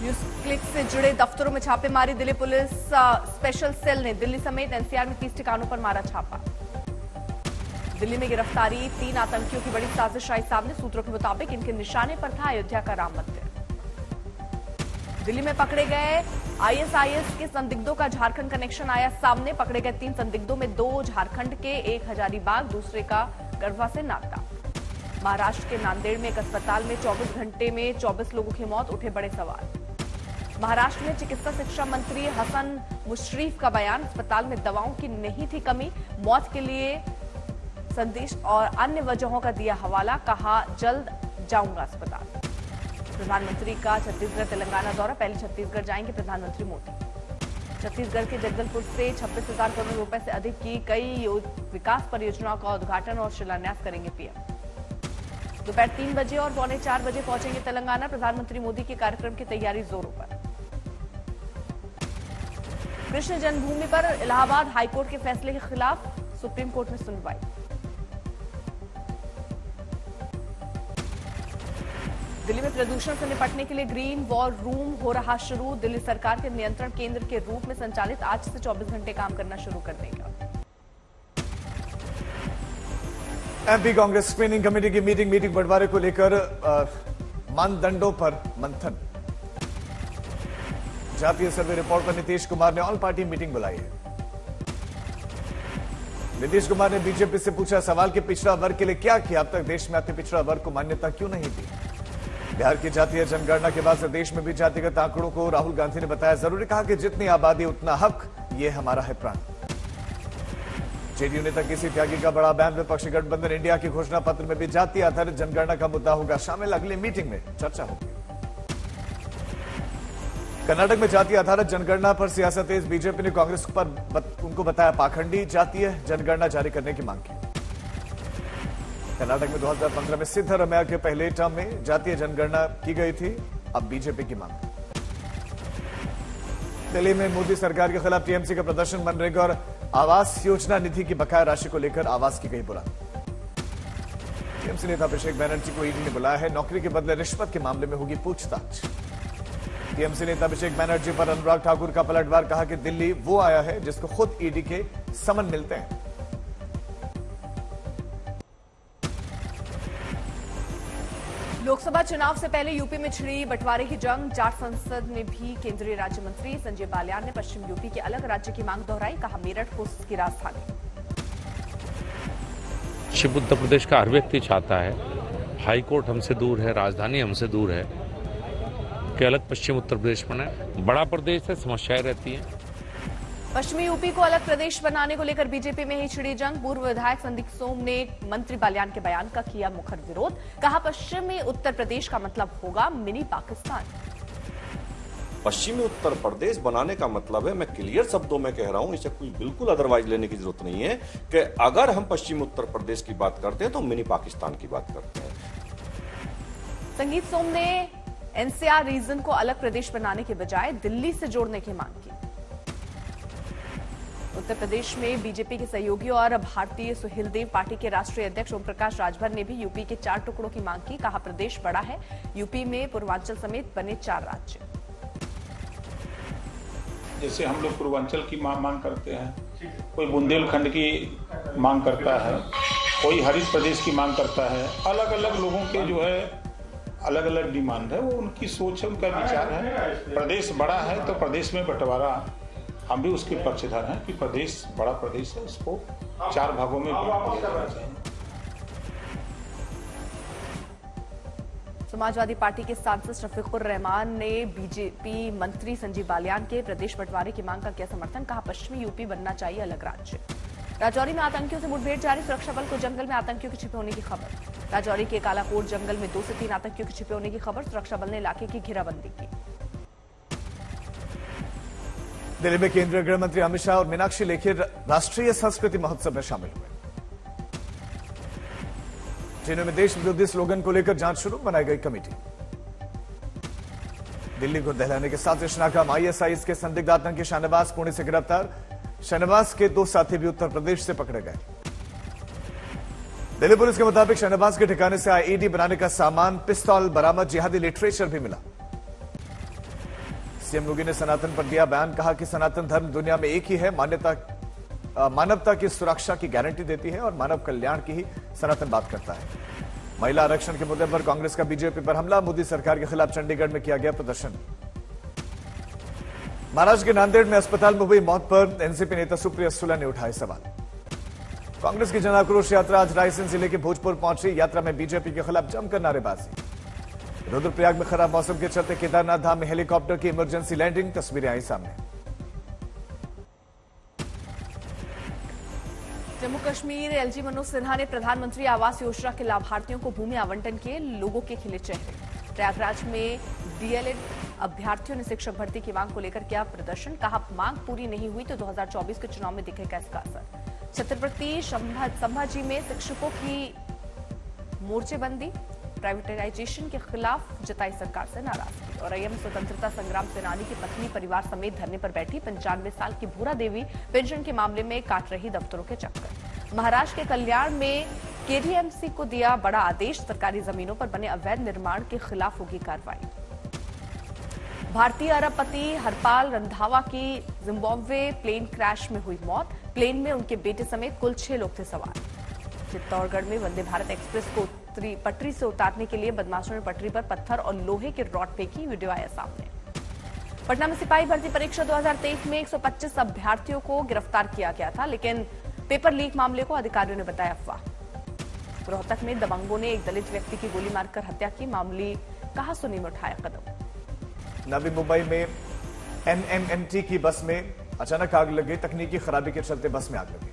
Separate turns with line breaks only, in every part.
न्यूज़क्लिक से जुड़े दफ्तरों में छापेमारी। दिल्ली पुलिस स्पेशल सेल ने दिल्ली समेत एनसीआर में 30 ठिकानों पर मारा छापा। दिल्ली में गिरफ्तारी 3 आतंकियों की बड़ी साजिश आई सामने। सूत्रों के मुताबिक इनके निशाने पर था अयोध्या का राम मंदिर। दिल्ली में पकड़े गए आईएसआईएस के संदिग्धों का झारखंड कनेक्शन आया सामने। पकड़े गए 3 संदिग्धों में 2 झारखंड के, 1 हजारीबाग, दूसरे का गढ़वा से नागदा। महाराष्ट्र के नांदेड़ में एक अस्पताल में 24 घंटे में 24 लोगों की मौत, उठे बड़े सवाल। महाराष्ट्र में चिकित्सा शिक्षा मंत्री हसन मुश्रीफ का बयान, अस्पताल में दवाओं की नहीं थी कमी, मौत के लिए संदेश और अन्य वजहों का दिया हवाला, कहा जल्द जाऊंगा अस्पताल। प्रधानमंत्री का छत्तीसगढ़ तेलंगाना दौरा, पहले छत्तीसगढ़ जाएंगे प्रधानमंत्री मोदी। छत्तीसगढ़ के जगदलपुर से 26,000 करोड़ रुपए से अधिक की कई विकास परियोजनाओं का उद्घाटन और शिलान्यास करेंगे पीएम। दोपहर 3 बजे और 3:45 बजे पहुंचेंगे तेलंगाना। प्रधानमंत्री मोदी के कार्यक्रम की तैयारी जोरों पर। कृष्ण जन्मभूमि पर इलाहाबाद हाईकोर्ट के फैसले के खिलाफ सुप्रीम कोर्ट में सुनवाई। दिल्ली में प्रदूषण से निपटने के लिए ग्रीन वॉर रूम हो रहा शुरू। दिल्ली सरकार के नियंत्रण केंद्र के रूप में संचालित आज से 24 घंटे काम करना शुरू कर देगा।
एमपी कांग्रेस स्क्रीनिंग कमेटी की मीटिंग बंटवारे को लेकर मानदंडों पर मंथन। जातीय सर्वे रिपोर्ट पर नीतीश कुमार ने ऑल पार्टी मीटिंग बुलाई है। नीतीश कुमार ने बीजेपी से पूछा सवाल कि पिछड़ा वर्ग के लिए क्या किया, अब तक देश में अति पिछड़ा वर्ग को मान्यता क्यों नहीं दी। बिहार की जातीय जनगणना के बाद से देश में भी जातिगत आंकड़ों को राहुल गांधी ने बताया जरूरी, कहा कि जितनी आबादी उतना हक, ये हमारा है प्राण। जेडीयू नेता किसी त्यागी का बड़ा बयान, विपक्षी गठबंधन इंडिया के घोषणा पत्र में भी जातीय आधारित जनगणना का मुद्दा होगा शामिल, अगली मीटिंग में चर्चा होगी। कर्नाटक में जातीय आधारित जनगणना पर सियासत तेज, बीजेपी ने कांग्रेस पर उनको बताया पाखंडी, जातीय जनगणना जारी करने की मांग की। कर्नाटक में 2015 में सिद्धरमैया के पहले टर्म में जातीय जनगणना की गई थी, अब बीजेपी की मांग। दिल्ली में मोदी सरकार के खिलाफ टीएमसी का प्रदर्शन, मनरेगा और आवास योजना निधि की बकाया राशि को लेकर आवास की गई बुलंद। टीएमसी नेता अभिषेक बैनर्जी को ईडी ने बुलाया है, नौकरी के बदले रिश्वत के मामले में होगी पूछताछ। टीएमसी नेता अभिषेक बैनर्जी पर अनुराग ठाकुर का पलटवार, कहा कि दिल्ली वो आया है जिसको खुद ईडी के समन मिलते हैं।
लोकसभा चुनाव से पहले यूपी में छिड़ी बंटवारे की जंग, जाट संसद में भी केंद्रीय राज्य मंत्री संजय बालियान ने पश्चिम यूपी के अलग राज्य की मांग दोहराई, कहा मेरठ को उसकी राजधानी।
पश्चिम उत्तर प्रदेश का हर व्यक्ति चाहता है हाईकोर्ट हमसे दूर है, राजधानी हमसे दूर है, कि अलग पश्चिम उत्तर प्रदेश बने। बड़ा प्रदेश है, समस्याएं रहती हैं।
पश्चिमी यूपी को अलग प्रदेश बनाने को लेकर बीजेपी में ही छिड़ी जंग। पूर्व विधायक संदीप सोम ने मंत्री बालियान के बयान का किया मुखर विरोध, कहा पश्चिमी उत्तर प्रदेश का मतलब होगा मिनी पाकिस्तान।
पश्चिमी उत्तर प्रदेश बनाने का मतलब है, मैं क्लियर शब्दों में कह रहा हूं, इसे कोई बिल्कुल अदरवाइज लेने की जरूरत नहीं है कि अगर हम पश्चिमी उत्तर प्रदेश की बात करते हैं तो मिनी पाकिस्तान की बात करते हैं।
संगीत सोम ने एनसीआर रीजन को अलग प्रदेश बनाने के बजाय दिल्ली से जोड़ने की मांग की। उत्तर प्रदेश में बीजेपी के सहयोगी और भारतीय सुहेलदेव पार्टी के राष्ट्रीय अध्यक्ष ओम प्रकाश राजभर ने भी यूपी के 4 टुकड़ों की मांग की, कहा प्रदेश बड़ा है, यूपी में पूर्वांचल समेत बने 4 राज्य।
जैसे हम लोग पूर्वांचल की मांग करते हैं, कोई बुंदेलखंड की मांग करता है, कोई हरित प्रदेश की मांग करता है, अलग अलग लोगों के जो है अलग अलग डिमांड है, वो उनकी सोच है, उनका विचार है। प्रदेश बड़ा है तो प्रदेश में बंटवारा, हम भी उसके पक्षधर हैं कि प्रदेश बड़ा प्रदेश है, उसको 4 भागों में बांट दिया जाना चाहिए।
समाजवादी पार्टी के सांसद शफीकुर रहमान ने बीजेपी मंत्री संजीव बालियान के प्रदेश बंटवारे की मांग का किया समर्थन, कहा पश्चिमी यूपी बनना चाहिए अलग राज्य। राजौरी में आतंकियों से मुठभेड़ जारी, सुरक्षा बल को जंगल में आतंकियों के छिपे होने की खबर। राजौरी के कालाकोट जंगल में 2 से 3 आतंकियों के छिपे होने की खबर, सुरक्षा बल ने इलाके की घेराबंदी की।
दिल्ली में केंद्रीय गृह मंत्री अमित शाह और मीनाक्षी लेखी राष्ट्रीय संस्कृति महोत्सव में शामिल हुए। जेएनयू में देश विरोधी स्लोगन को लेकर जांच शुरू, बनाई गई कमेटी। दिल्ली को दहलाने के साजिश नाकाम, आईएसआईएस के संदिग्ध आतंकी शाहनवाज पुणे से गिरफ्तार, शाहनवाज के 2 साथी भी उत्तर प्रदेश से पकड़े गए। दिल्ली पुलिस के मुताबिक शाहनवाज के ठिकाने से आईईडी बनाने का सामान, पिस्तौल बरामद, जिहादी लिटरेचर भी मिला। सीएम योगी ने सनातन पर दिया बयान, कहा कि सनातन धर्म दुनिया में एक ही है, मानवता की सुरक्षा की गारंटी देती है और मानव कल्याण की ही सनातन बात करता है। महिला आरक्षण के मुद्दे पर कांग्रेस का बीजेपी पर हमला, मोदी सरकार के खिलाफ चंडीगढ़ में किया गया प्रदर्शन। महाराष्ट्र के नांदेड़ में अस्पताल में हुई मौत पर एनसीपी नेता सुप्रिया सुले ने उठाए सवाल। कांग्रेस की जन आक्रोश यात्रा आज रायसेन जिले के भोजपुर पहुंची। यात्रा में बीजेपी के खिलाफ जमकर नारेबाजी। रुद्रप्रयाग में खराब मौसम के चलते केदारनाथ धाम में हेलीकॉप्टर की इमरजेंसी लैंडिंग, तस्वीरें आई सामने।
जम्मू कश्मीर एलजी मनोज सिन्हा ने प्रधानमंत्री आवास योजना के लाभार्थियों को भूमि आवंटन किए, लोगों के खिले चेहरे। प्रयागराज में डीएलएड अभ्यर्थियों ने शिक्षक भर्ती की मांग को लेकर किया प्रदर्शन, कहा मांग पूरी नहीं हुई तो 2024 के चुनाव में दिखेगा इसका असर। छत्रपति संभाजी में शिक्षकों की मोर्चेबंदी, प्राइवेटाइजेशन के खिलाफ जताई सरकार से नाराजगी। और में स्वतंत्रता संग्राम सेनानी की पत्नी परिवार समेत धरने पर बैठी। 95 साल की भूरा देवी पेंशन के मामले में काट रही दफ्तरों के चक्कर। महाराष्ट्र के कल्याण में केडीएमसी को दिया बड़ा आदेश, सरकारी जमीनों पर बने अवैध निर्माण के खिलाफ होगी कार्रवाई। भारतीय अरबपति हरपाल रंधावा की जिम्बाब्वे प्लेन क्रैश में हुई मौत। प्लेन में उनके बेटे समेत कुल 6 लोग थे सवार। चित्तौड़गढ़ में वंदे भारत एक्सप्रेस को पटरी से उतारने के लिए बदमाशों ने पटरी पर पत्थर और लोहे के रॉड फेंकी, वीडियो आया सामने। पटना में सिपाही भर्ती परीक्षा 2023 में 125 अभ्यर्थियों को गिरफ्तार किया गया था, लेकिन पेपर लीक मामले को अधिकारियों ने बताया अफवाह। रोहतक में दबंगों ने एक दलित व्यक्ति की गोली मारकर हत्या की, मामूली कहासुनी में उठाया कदम।
नवी मुंबई में एनएमएमटी की बस में अचानक आग लगी, तकनीकी खराबी के चलते बस में आग लगी।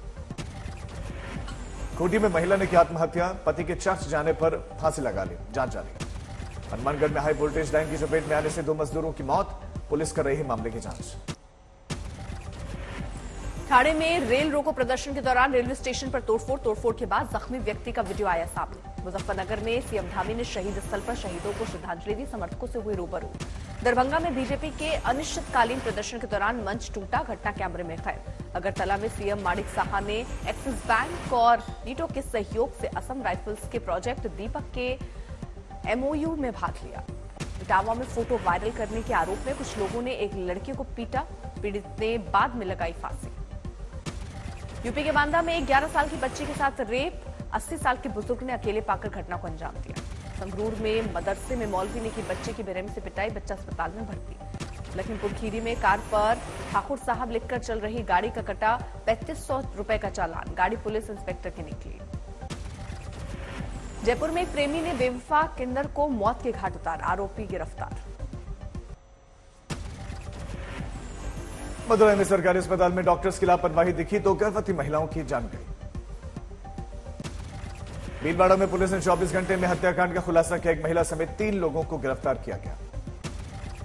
खूंटी में महिला ने की आत्महत्या, पति के चर्च जाने पर फांसी लगा ली, जांच जारी। हनुमानगढ़ में हाई वोल्टेज लाइन की चपेट में आने से 2 मजदूरों की मौत, पुलिस कर रही है मामले की जांच।
ठाणे में रेल रोको प्रदर्शन के दौरान रेलवे स्टेशन पर तोड़फोड़ के बाद जख्मी व्यक्ति का वीडियो आया सामने। मुजफ्फरनगर में सीएम धामी ने शहीद स्थल पर शहीदों को श्रद्धांजलि दी, समर्थकों से हुए रूबरू। दरभंगा में बीजेपी के अनिश्चितकालीन प्रदर्शन के दौरान मंच टूटा, घटना कैमरे में कैद। अगरतला में सीएम माणिक साहा ने एक्सिस बैंक और नीटो के सहयोग से असम राइफल्स के प्रोजेक्ट दीपक के एमओयू में भाग लिया। इटावा में फोटो वायरल करने के आरोप में कुछ लोगों ने एक लड़की को पीटा, पीड़ित ने बाद में लगाई फांसी। यूपी के बांदा में एक 11 साल की बच्ची के साथ रेप, 80 साल के बुजुर्ग ने अकेले पाकर घटना को अंजाम दिया। संगरूर में मदरसे में मौलवी ने की बच्चे की बेरहमी से पिटाई, बच्चा अस्पताल में भर्ती। लखीमपुर खीरी में कार पर ठाकुर साहब लिखकर चल रही गाड़ी का कटा 3500 रुपए का चालान, गाड़ी पुलिस इंस्पेक्टर की निकली। जयपुर में एक प्रेमी ने बेवफा किन्नर को मौत के घाट उतारा, आरोपी गिरफ्तार।
मदुरई में सरकारी अस्पताल में डॉक्टर्स की लापरवाही दिखी तो गर्भवती महिलाओं की जान गई। भीलवाड़ा में पुलिस ने 24 घंटे में हत्याकांड का खुलासा किया, एक महिला समेत 3 लोगों को गिरफ्तार किया गया।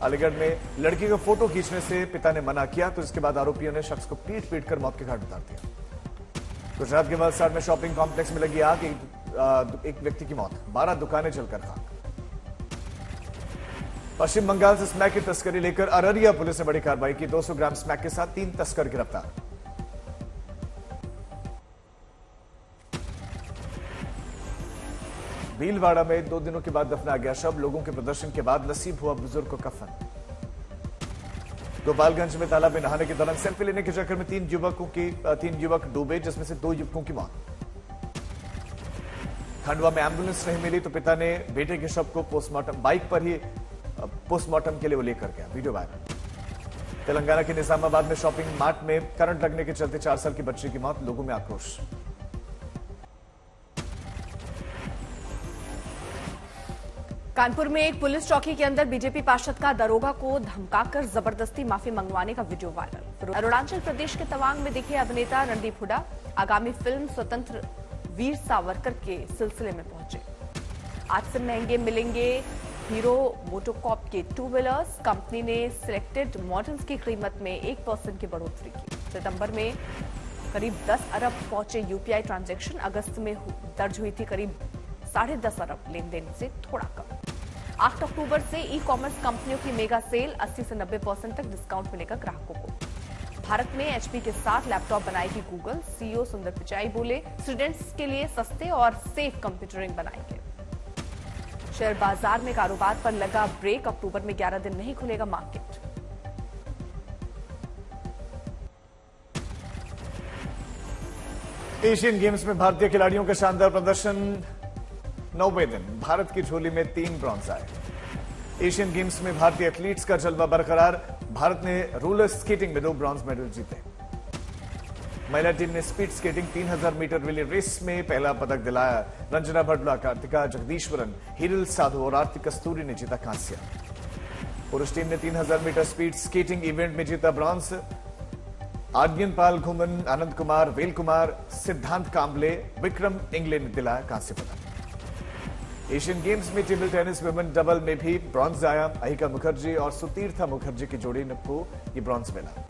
अलीगढ़ में लड़की का फोटो खींचने से पिता ने मना किया तो इसके बाद आरोपियों ने शख्स को पीट कर मौत के घाट उतार दिया। गुजरात के वलसाड में शॉपिंग कॉम्प्लेक्स में लगी आग, एक व्यक्ति की मौत, 12 दुकानें जलकर खाक। पश्चिम बंगाल से स्मैक की तस्करी लेकर अररिया पुलिस ने बड़ी कार्रवाई की, 200 ग्राम स्मैक के साथ 3 तस्कर गिरफ्तार। भीलवाड़ा में 2 दिनों के बाद दफना गया शव, लोगों के प्रदर्शन के बाद नसीब हुआ बुजुर्ग को कफन। गोपालगंज में तालाब में नहाने के दौरान सेल्फी लेने के चक्कर में 3 युवक डूबे, जिसमें से 2 युवकों की मौत। खंडवा में एम्बुलेंस नहीं मिली तो पिता ने बेटे के शव को पोस्टमार्टम बाइक पर ही पोस्टमार्टम के लिए वो लेकर गया, वीडियो वायरल। तेलंगाना के निजामाबाद में शॉपिंग मार्ट में करंट लगने के चलते 4 साल की बच्ची की मौत, लोगों में आक्रोश।
कानपुर में एक पुलिस चौकी के अंदर बीजेपी पार्षद का दरोगा को धमकाकर जबरदस्ती माफी मंगवाने का वीडियो वायरल। अरुणाचल प्रदेश के तवांग में दिखे अभिनेता रणदीप हुड्डा आगामी फिल्म स्वतंत्र वीर सावरकर के सिलसिले में पहुंचे। आज से महंगे मिलेंगे हीरो मोटोकॉप के 2 व्हीलर्स, कंपनी ने सिलेक्टेड मॉडल्स की कीमत में 1% की बढ़ोतरी की। सितंबर में करीब 10 अरब पहुंचे यूपीआई ट्रांजैक्शन, अगस्त में दर्ज हुई थी करीब 10.5 अरब लेन देन से थोड़ा कम। 8 अक्टूबर से ई कॉमर्स कंपनियों की मेगा सेल, 80 से 90% तक डिस्काउंट मिलेगा ग्राहकों को। भारत में एचपी के साथ लैपटॉप बनाएगी गूगल, सीईओ सुंदर पिचाई बोले स्टूडेंट्स के लिए सस्ते और सेफ कंप्यूटरिंग बनाएंगे। शेयर बाजार में कारोबार पर लगा ब्रेक, अक्टूबर में 11 दिन नहीं खुलेगा मार्केट।
एशियन गेम्स में भारतीय खिलाड़ियों का शानदार प्रदर्शन। 90वें दिन भारत की झोली में 3 ब्रॉन्ज आए। एशियन गेम्स में भारतीय एथलीट्स का जलवा बरकरार। भारत ने रोलर स्केटिंग में 2 ब्रॉन्ज मेडल जीते। महिला टीम ने speed skating 3000 metre relay race में पहला पदक दिलाया। रंजना भटला, कार्तिका जगदीश्वरन, हिरल साधु और आरती कस्तूरी ने जीता कांस्य। पुरुष टीम ने 3000 मीटर स्पीड स्केटिंग इवेंट में जीता ब्रॉन्ज। आज्ञनपाल घुमन, आनंद कुमार, वेल कुमार, सिद्धांत कांबले, विक्रम इंगले ने दिलाया कांस्य पदक। एशियन गेम्स में टेबल टेनिस वुमेन डबल में भी ब्रॉन्ज आया। अहिका मुखर्जी और सुतीर्था मुखर्जी की जोड़ी को ये ब्रॉन्ज मिला।